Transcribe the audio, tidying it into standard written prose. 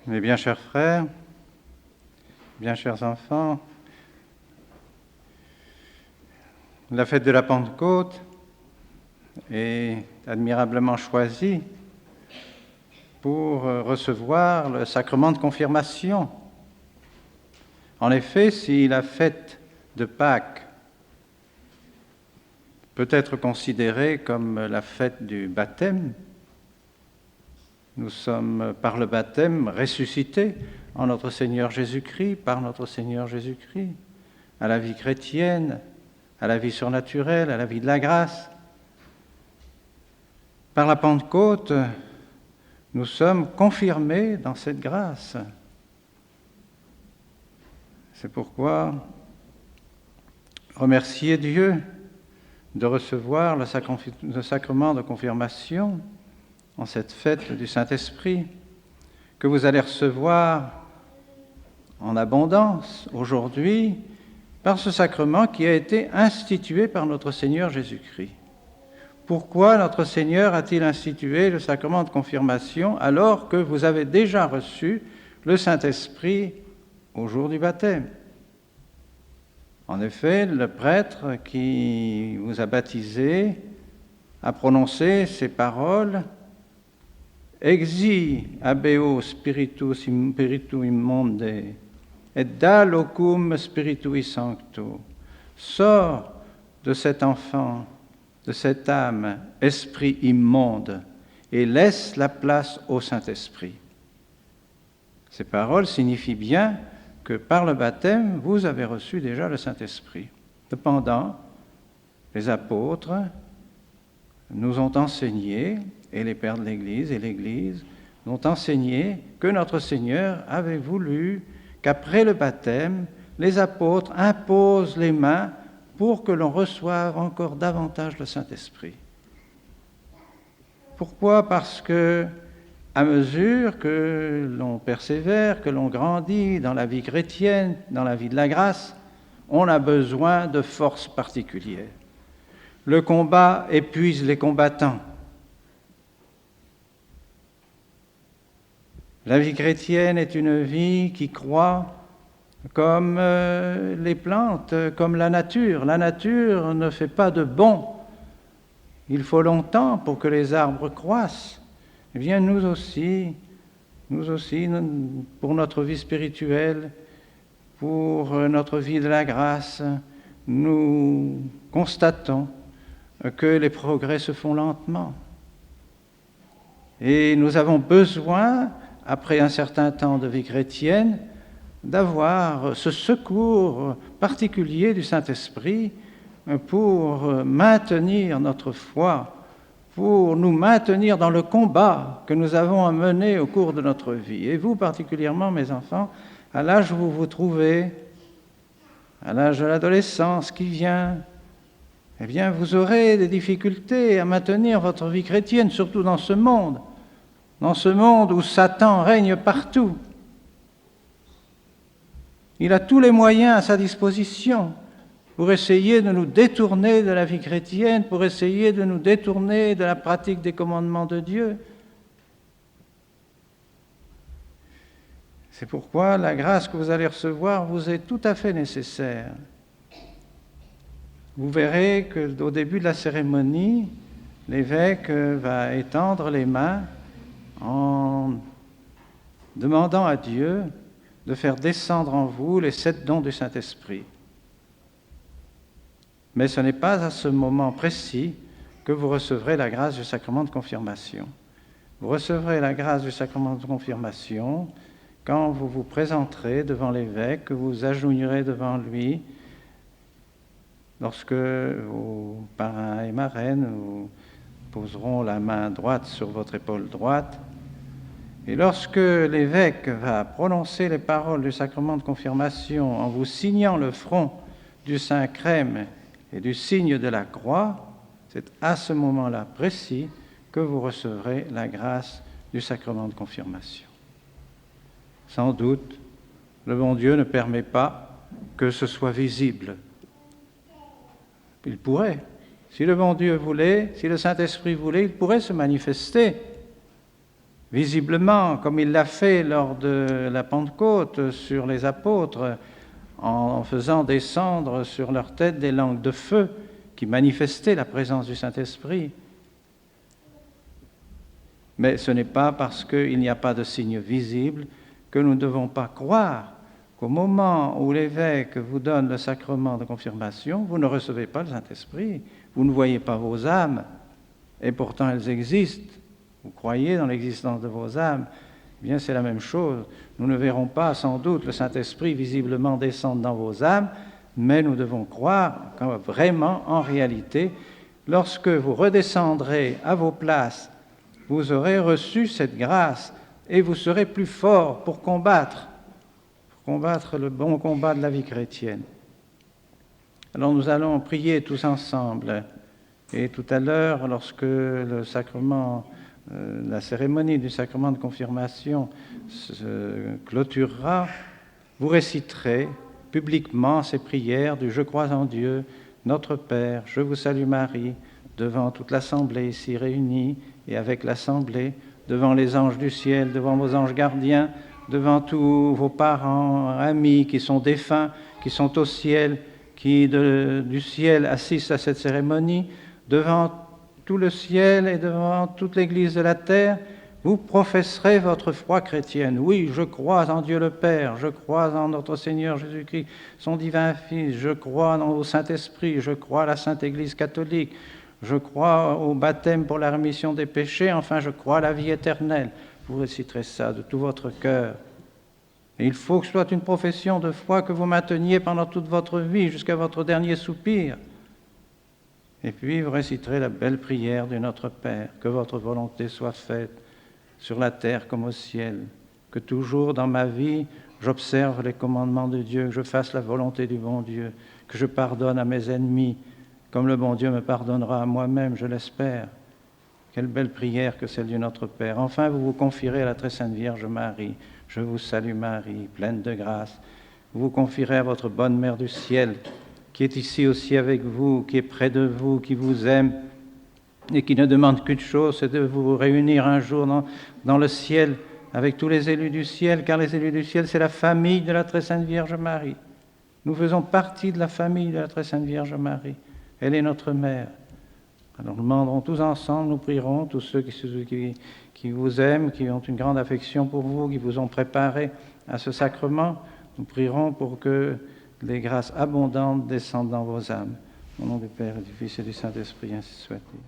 Mes bien chers frères, bien chers enfants, la fête de la Pentecôte est admirablement choisie pour recevoir le sacrement de confirmation. En effet, si la fête de Pâques peut être considérée comme la fête du baptême, nous sommes par le baptême ressuscités en notre Seigneur Jésus-Christ, par notre Seigneur Jésus-Christ, à la vie chrétienne, à la vie surnaturelle, à la vie de la grâce. Par la Pentecôte, nous sommes confirmés dans cette grâce. C'est pourquoi remerciez Dieu de recevoir le sacrement de confirmation en cette fête du Saint-Esprit, que vous allez recevoir en abondance aujourd'hui par ce sacrement qui a été institué par notre Seigneur Jésus-Christ. Pourquoi notre Seigneur a-t-il institué le sacrement de confirmation alors que vous avez déjà reçu le Saint-Esprit au jour du baptême? En effet, le prêtre qui vous a baptisé a prononcé ces paroles: Exi habeo spiritu immonde, et da locum spiritui sancto. Sors de cet enfant, de cette âme, esprit immonde, et laisse la place au Saint-Esprit. Ces paroles signifient bien que par le baptême, vous avez reçu déjà le Saint-Esprit. Cependant, les apôtres nous ont enseigné, et les pères de l'Église et l'Église nous ont enseigné que notre Seigneur avait voulu qu'après le baptême, les apôtres imposent les mains pour que l'on reçoive encore davantage le Saint-Esprit. Pourquoi? Parce que, à mesure que l'on persévère, que l'on grandit dans la vie chrétienne, dans la vie de la grâce, on a besoin de forces particulières. Le combat épuise les combattants. La vie chrétienne est une vie qui croît comme les plantes, comme la nature. La nature ne fait pas de bond. Il faut longtemps pour que les arbres croissent. Eh bien, nous aussi, pour notre vie spirituelle, pour notre vie de la grâce, nous constatons que les progrès se font lentement. Et nous avons besoin, après un certain temps de vie chrétienne, d'avoir ce secours particulier du Saint-Esprit pour maintenir notre foi, pour nous maintenir dans le combat que nous avons à mener au cours de notre vie. Et vous, particulièrement, mes enfants, à l'âge où vous vous trouvez, à l'âge de l'adolescence qui vient, eh bien, vous aurez des difficultés à maintenir votre vie chrétienne, surtout dans ce monde où Satan règne partout. Il a tous les moyens à sa disposition pour essayer de nous détourner de la vie chrétienne, pour essayer de nous détourner de la pratique des commandements de Dieu. C'est pourquoi la grâce que vous allez recevoir vous est tout à fait nécessaire. Vous verrez qu'au début de la cérémonie, l'évêque va étendre les mains en demandant à Dieu de faire descendre en vous les 7 dons du Saint-Esprit. Mais ce n'est pas à ce moment précis que vous recevrez la grâce du sacrement de confirmation. Vous recevrez la grâce du sacrement de confirmation quand vous vous présenterez devant l'évêque, que vous agenouillerez devant lui, lorsque vos parrains et marraines vous poseront la main droite sur votre épaule droite. Et lorsque l'évêque va prononcer les paroles du sacrement de confirmation en vous signant le front du Saint-Crème et du signe de la croix, c'est à ce moment-là précis que vous recevrez la grâce du sacrement de confirmation. Sans doute, le bon Dieu ne permet pas que ce soit visible. Il pourrait. Si le bon Dieu voulait, si le Saint-Esprit voulait, il pourrait se manifester. visiblement, comme il l'a fait lors de la Pentecôte sur les apôtres, en faisant descendre sur leur tête des langues de feu qui manifestaient la présence du Saint-Esprit. Mais ce n'est pas parce qu'il n'y a pas de signe visible que nous ne devons pas croire qu'au moment où l'évêque vous donne le sacrement de confirmation, vous ne recevez pas le Saint-Esprit, vous ne voyez pas vos âmes, et pourtant elles existent. Vous croyez dans l'existence de vos âmes, eh bien c'est la même chose. Nous ne verrons pas sans doute le Saint-Esprit visiblement descendre dans vos âmes, mais nous devons croire que vraiment, en réalité, lorsque vous redescendrez à vos places, vous aurez reçu cette grâce et vous serez plus forts pour combattre le bon combat de la vie chrétienne. Alors nous allons prier tous ensemble. Et tout à l'heure, lorsque le sacrement, la cérémonie du sacrement de confirmation se clôturera, vous réciterez publiquement ces prières du « Je crois en Dieu, notre Père, je vous salue Marie », devant toute l'Assemblée ici réunie et avec l'Assemblée, devant les anges du ciel, devant vos anges gardiens, devant tous vos parents, amis qui sont défunts, qui sont au ciel, qui du ciel assistent à cette cérémonie, devant tout le ciel et devant toute l'Église de la terre, vous professerez votre foi chrétienne. Oui, je crois en Dieu le Père, je crois en notre Seigneur Jésus-Christ, son divin Fils, je crois au Saint-Esprit, je crois à la Sainte Église catholique, je crois au baptême pour la rémission des péchés, enfin je crois à la vie éternelle. Vous réciterez ça de tout votre cœur. Et il faut que ce soit une profession de foi que vous mainteniez pendant toute votre vie, jusqu'à votre dernier soupir. Et puis vous réciterez la belle prière de notre Père, que votre volonté soit faite sur la terre comme au ciel, que toujours dans ma vie, j'observe les commandements de Dieu, que je fasse la volonté du bon Dieu, que je pardonne à mes ennemis, comme le bon Dieu me pardonnera à moi-même, je l'espère. Quelle belle prière que celle du Notre Père. Enfin, vous vous confierez à la très sainte Vierge Marie. Je vous salue Marie, pleine de grâce. Vous vous confierez à votre bonne Mère du ciel, qui est ici aussi avec vous, qui est près de vous, qui vous aime et qui ne demande qu'une chose, c'est de vous réunir un jour dans le ciel avec tous les élus du ciel, car les élus du ciel, c'est la famille de la très sainte Vierge Marie. Nous faisons partie de la famille de la très sainte Vierge Marie. Elle est notre mère. Alors nous demanderons tous ensemble, nous prierons, tous ceux qui vous aiment, qui ont une grande affection pour vous, qui vous ont préparé à ce sacrement, nous prierons pour que les grâces abondantes descendent dans vos âmes. Au nom du Père, et du Fils et du Saint-Esprit, ainsi soit-il.